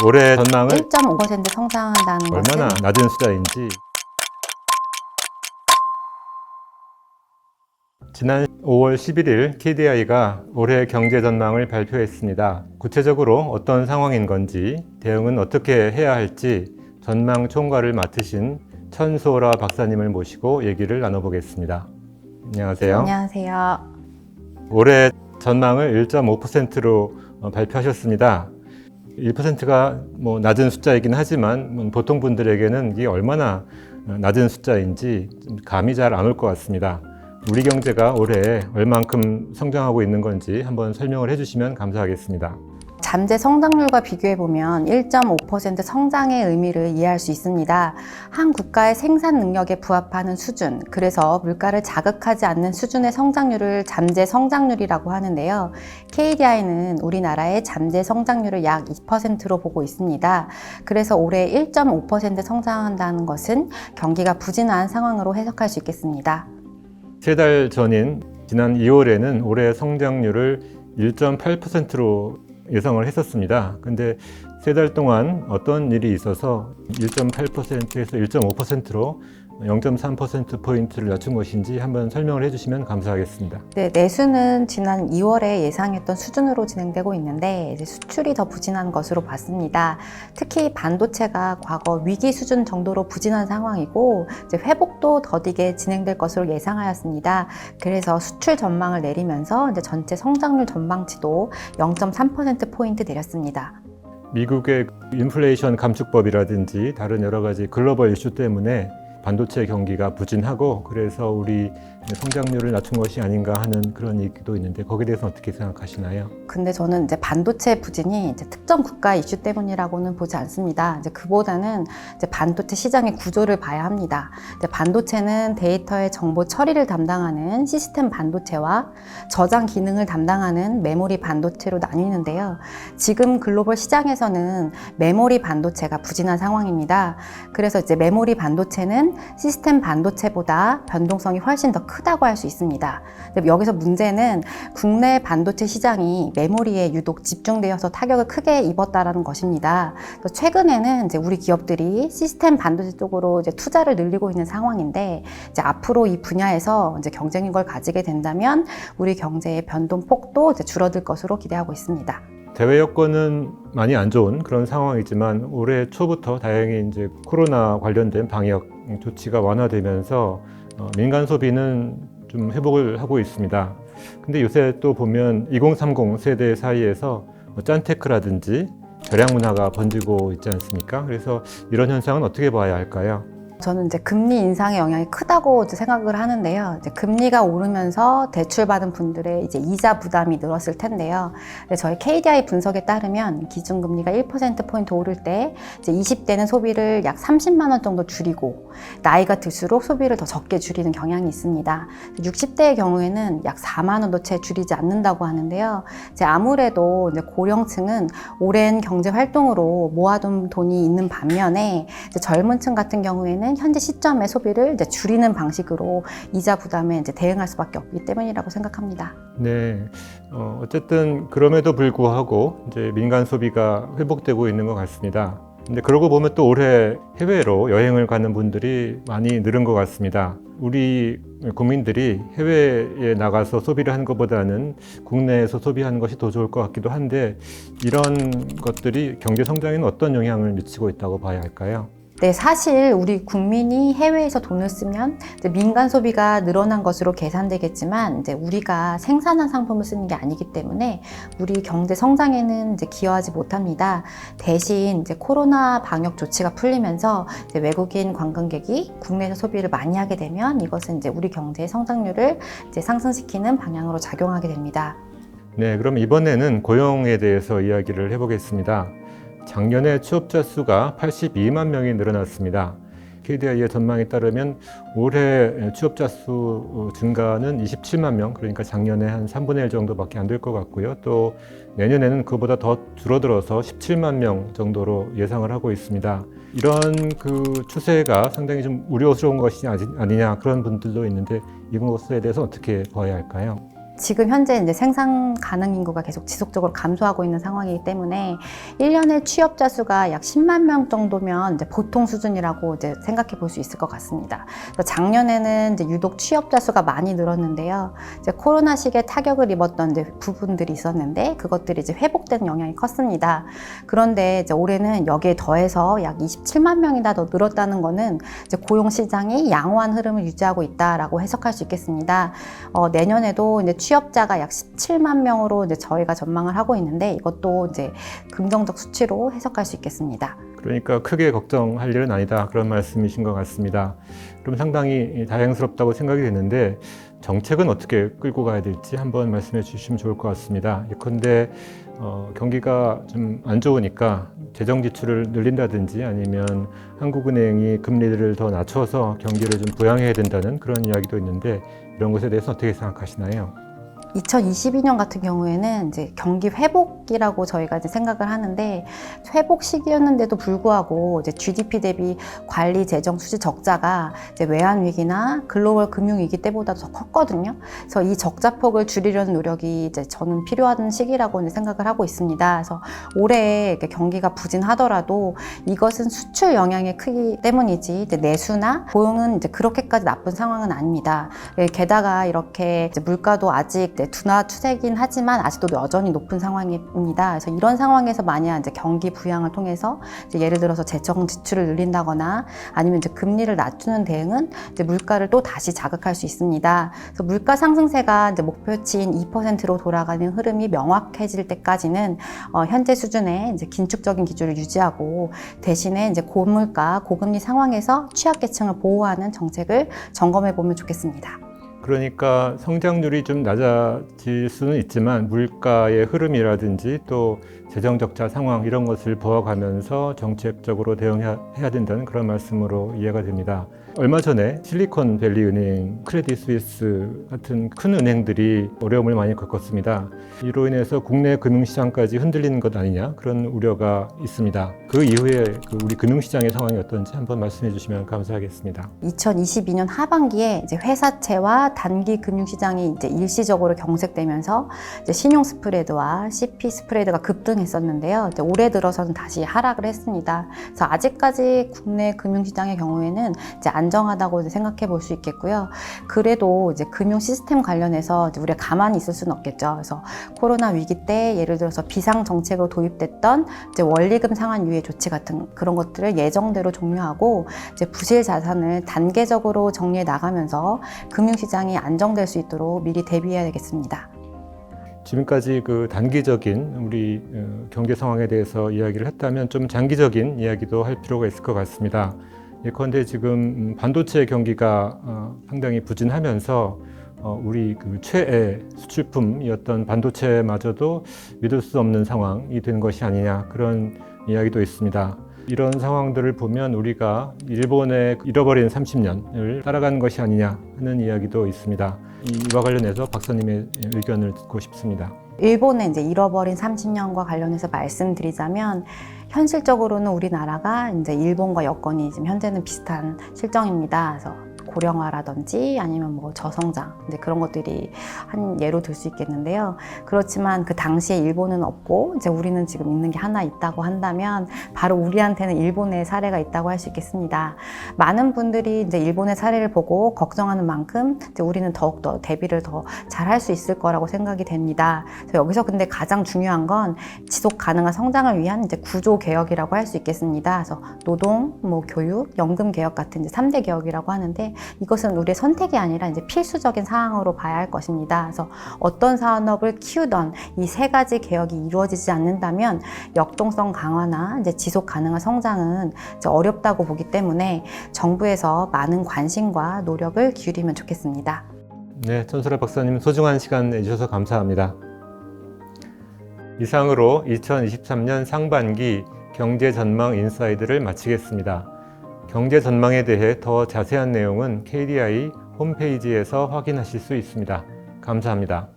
올해 전망을 1.5% 성장한다는 얼마나 것은 낮은 숫자인지. 지난 5월 11일 KDI가 올해 경제 전망을 발표했습니다. 구체적으로 어떤 상황인 건지, 대응은 어떻게 해야 할지 전망 총괄을 맡으신 천소라 박사님을 모시고 얘기를 나눠보겠습니다. 안녕하세요. 안녕하세요. 올해 전망을 1.5%로 발표하셨습니다. 1%가 낮은 숫자이긴 하지만 보통 분들에게는 이게 얼마나 낮은 숫자인지 감이 잘 안 올 것 같습니다. 우리 경제가 올해 얼만큼 성장하고 있는 건지 한번 설명을 해주시면 감사하겠습니다. 잠재 성장률과 비교해보면 1.5% 성장의 의미를 이해할 수 있습니다. 한 국가의 생산 능력에 부합하는 수준, 그래서 물가를 자극하지 않는 수준의 성장률을 잠재 성장률이라고 하는데요. KDI는 우리나라의 잠재 성장률을 약 2%로 보고 있습니다. 그래서 올해 1.5% 성장한다는 것은 경기가 부진한 상황으로 해석할 수 있겠습니다. 3달 전인 지난 2월에는 올해 성장률을 1.8%로 예상을 했었습니다. 근데 3달 동안 어떤 일이 있어서 1.8%에서 1.5%로 0.3%포인트를 낮춘 것인지 한번 설명을 해주시면 감사하겠습니다. 네, 내수는 지난 2월에 예상했던 수준으로 진행되고 있는데 이제 수출이 더 부진한 것으로 봤습니다. 특히 반도체가 과거 위기 수준 정도로 부진한 상황이고 이제 회복도 더디게 진행될 것으로 예상하였습니다. 그래서 수출 전망을 내리면서 이제 전체 성장률 전망치도 0.3%포인트 내렸습니다. 미국의 인플레이션 감축법이라든지 다른 여러 가지 글로벌 이슈 때문에 반도체 경기가 부진하고 그래서 우리 성장률을 낮춘 것이 아닌가 하는 그런 얘기도 있는데 거기에 대해서 어떻게 생각하시나요? 근데 저는 이제 반도체 부진이 이제 특정 국가 이슈 때문이라고는 보지 않습니다. 이제 그보다는 이제 반도체 시장의 구조를 봐야 합니다. 이제 반도체는 데이터의 정보 처리를 담당하는 시스템 반도체와 저장 기능을 담당하는 메모리 반도체로 나뉘는데요. 지금 글로벌 시장에서는 메모리 반도체가 부진한 상황입니다. 그래서 이제 메모리 반도체는 시스템 반도체보다 변동성이 훨씬 더 크다고 할 수 있습니다. 여기서 문제는 국내 반도체 시장이 메모리에 유독 집중되어서 타격을 크게 입었다라는 것입니다. 최근에는 이제 우리 기업들이 시스템 반도체 쪽으로 이제 투자를 늘리고 있는 상황인데 이제 앞으로 이 분야에서 이제 경쟁력을 가지게 된다면 우리 경제의 변동폭도 이제 줄어들 것으로 기대하고 있습니다. 대외 여건은 많이 안 좋은 그런 상황이지만 올해 초부터 다행히 이제 코로나 관련된 방역 조치가 완화되면서 민간 소비는 좀 회복을 하고 있습니다. 근데 요새 또 보면 2030 세대 사이에서 짠테크라든지 절약 문화가 번지고 있지 않습니까? 그래서 이런 현상은 어떻게 봐야 할까요? 저는 이제 금리 인상의 영향이 크다고 이제 생각을 하는데요. 이제 금리가 오르면서 대출받은 분들의 이제 이자 부담이 늘었을 텐데요. 저희 KDI 분석에 따르면 기준금리가 1%포인트 오를 때 이제 20대는 소비를 약 30만 원 정도 줄이고 나이가 들수록 소비를 더 적게 줄이는 경향이 있습니다. 60대의 경우에는 약 4만 원도 채 줄이지 않는다고 하는데요. 이제 아무래도 이제 고령층은 오랜 경제 활동으로 모아둔 돈이 있는 반면에 이제 젊은 층 같은 경우에는 현재 시점의 소비를 이제 줄이는 방식으로 이자 부담에 이제 대응할 수밖에 없기 때문이라고 생각합니다. 네, 어쨌든 그럼에도 불구하고 이제 민간 소비가 회복되고 있는 것 같습니다. 근데 그러고 보면 또 올해 해외로 여행을 가는 분들이 많이 늘은 것 같습니다. 우리 국민들이 해외에 나가서 소비를 하는 것보다는 국내에서 소비하는 것이 더 좋을 것 같기도 한데 이런 것들이 경제 성장에는 어떤 영향을 미치고 있다고 봐야 할까요? 네, 사실 우리 국민이 해외에서 돈을 쓰면 이제 민간 소비가 늘어난 것으로 계산되겠지만 이제 우리가 생산한 상품을 쓰는 게 아니기 때문에 우리 경제 성장에는 이제 기여하지 못합니다. 대신 이제 코로나 방역 조치가 풀리면서 이제 외국인 관광객이 국내에서 소비를 많이 하게 되면 이것은 이제 우리 경제의 성장률을 이제 상승시키는 방향으로 작용하게 됩니다. 네, 그럼 이번에는 고용에 대해서 이야기를 해보겠습니다. 작년에 취업자 수가 82만 명이 늘어났습니다. KDI의 전망에 따르면 올해 취업자 수 증가는 27만 명, 그러니까 작년에 한 3분의 1 정도밖에 안 될 것 같고요. 또 내년에는 그보다 더 줄어들어서 17만 명 정도로 예상을 하고 있습니다. 이런 그 추세가 상당히 좀 우려스러운 것이 아니냐 그런 분들도 있는데 이것에 대해서 어떻게 봐야 할까요? 지금 현재 이제 생산 가능 인구가 계속 지속적으로 감소하고 있는 상황이기 때문에 1년에 취업자 수가 약 10만 명 정도면 이제 보통 수준이라고 이제 생각해 볼 수 있을 것 같습니다. 그래서 작년에는 이제 유독 취업자 수가 많이 늘었는데요. 이제 코로나 시기에 타격을 입었던 이제 부분들이 있었는데 그것들이 이제 회복되는 영향이 컸습니다. 그런데 이제 올해는 여기에 더해서 약 27만 명이나 더 늘었다는 거는 이제 고용 시장이 양호한 흐름을 유지하고 있다라고 해석할 수 있겠습니다. 내년에도 이제 취업자가 약 17만 명으로 이제 저희가 전망을 하고 있는데 이것도 이제 긍정적 수치로 해석할 수 있겠습니다. 그러니까 크게 걱정할 일은 아니다, 그런 말씀이신 것 같습니다. 그럼 상당히 다행스럽다고 생각이 되는데 정책은 어떻게 끌고 가야 될지 한번 말씀해 주시면 좋을 것 같습니다. 예컨대 경기가 좀 안 좋으니까 재정 지출을 늘린다든지 아니면 한국은행이 금리를 더 낮춰서 경기를 좀 부양해야 된다는 그런 이야기도 있는데 이런 것에 대해서 어떻게 생각하시나요? 2022년 같은 경우에는 이제 경기 회복이라고 저희가 이제 생각을 하는데 회복 시기였는데도 불구하고 이제 GDP 대비 관리 재정 수지 적자가 이제 외환 위기나 글로벌 금융 위기 때보다 더 컸거든요. 그래서 이 적자폭을 줄이려는 노력이 이제 저는 필요한 시기라고 이제 생각을 하고 있습니다. 그래서 올해 이렇게 경기가 부진하더라도 이것은 수출 영향이 크기 때문이지 이제 내수나 고용은 이제 그렇게까지 나쁜 상황은 아닙니다. 게다가 이렇게 이제 물가도 아직 둔화 추세긴 하지만 아직도 여전히 높은 상황입니다. 그래서 이런 상황에서 만약 이제 경기 부양을 통해서 이제 예를 들어서 재정 지출을 늘린다거나 아니면 이제 금리를 낮추는 대응은 이제 물가를 또 다시 자극할 수 있습니다. 그래서 물가 상승세가 이제 목표치인 2%로 돌아가는 흐름이 명확해질 때까지는 현재 수준의 이제 긴축적인 기조를 유지하고 대신에 이제 고물가, 고금리 상황에서 취약계층을 보호하는 정책을 점검해 보면 좋겠습니다. 그러니까 성장률이 좀 낮아질 수는 있지만 물가의 흐름이라든지 또 재정 적자 상황 이런 것을 보아가면서 정책적으로 대응해야 된다는 그런 말씀으로 이해가 됩니다. 얼마 전에 실리콘밸리 은행, 크레딧 스위스 같은 큰 은행들이 어려움을 많이 겪었습니다. 이로 인해서 국내 금융시장까지 흔들리는 것 아니냐 그런 우려가 있습니다. 그 이후에 우리 금융시장의 상황이 어떤지 한번 말씀해 주시면 감사하겠습니다. 2022년 하반기에 이제 회사채와 단기 금융시장이 이제 일시적으로 경색되면서 이제 신용 스프레드와 CP 스프레드가 급등했었는데요. 이제 올해 들어서는 다시 하락을 했습니다. 그래서 아직까지 국내 금융시장의 경우에는 이제 안정하다고 이제 생각해 볼 수 있겠고요. 그래도 이제 금융 시스템 관련해서 이제 우리가 가만히 있을 수는 없겠죠. 그래서 코로나 위기 때 예를 들어서 비상 정책으로 도입됐던 이제 원리금 상환 유예 조치 같은 그런 것들을 예정대로 종료하고 이제 부실 자산을 단계적으로 정리해 나가면서 금융시장이 안정될 수 있도록 미리 대비해야 되겠습니다. 지금까지 그 단기적인 우리 경제 상황에 대해서 이야기를 했다면 좀 장기적인 이야기도 할 필요가 있을 것 같습니다. 예컨대 지금 반도체 경기가 상당히 부진하면서 우리 그 최애 수출품이었던 반도체마저도 믿을 수 없는 상황이 된 것이 아니냐 그런 이야기도 있습니다. 이런 상황들을 보면 우리가 일본의 잃어버린 30년을 따라가는 것이 아니냐 하는 이야기도 있습니다. 이와 관련해서 박사님의 의견을 듣고 싶습니다. 일본의 이제 잃어버린 30년과 관련해서 말씀드리자면 현실적으로는 우리나라가 이제 일본과 여건이 지금 현재는 비슷한 실정입니다. 그래서 고령화라든지 아니면 뭐 저성장 이제 그런 것들이 한 예로 들 수 있겠는데요. 그렇지만 그 당시에 일본은 없고 이제 우리는 지금 있는 게 하나 있다고 한다면 바로 우리한테는 일본의 사례가 있다고 할 수 있겠습니다. 많은 분들이 이제 일본의 사례를 보고 걱정하는 만큼 이제 우리는 더욱더 대비를 더 잘할 수 있을 거라고 생각이 됩니다. 그래서 여기서 근데 가장 중요한 건 지속 가능한 성장을 위한 이제 구조 개혁이라고 할 수 있겠습니다. 그래서 노동, 뭐 교육, 연금 개혁 같은 이제 3대 개혁이라고 하는데 이것은 우리의 선택이 아니라 이제 필수적인 사항으로 봐야 할 것입니다. 그래서 어떤 산업을 키우던 이 세 가지 개혁이 이루어지지 않는다면 역동성 강화나 이제 지속 가능한 성장은 이제 어렵다고 보기 때문에 정부에서 많은 관심과 노력을 기울이면 좋겠습니다. 네, 전설아 박사님 소중한 시간 내주셔서 감사합니다. 이상으로 2023년 상반기 경제 전망 인사이드를 마치겠습니다. 경제 전망에 대해 더 자세한 내용은 KDI 홈페이지에서 확인하실 수 있습니다. 감사합니다.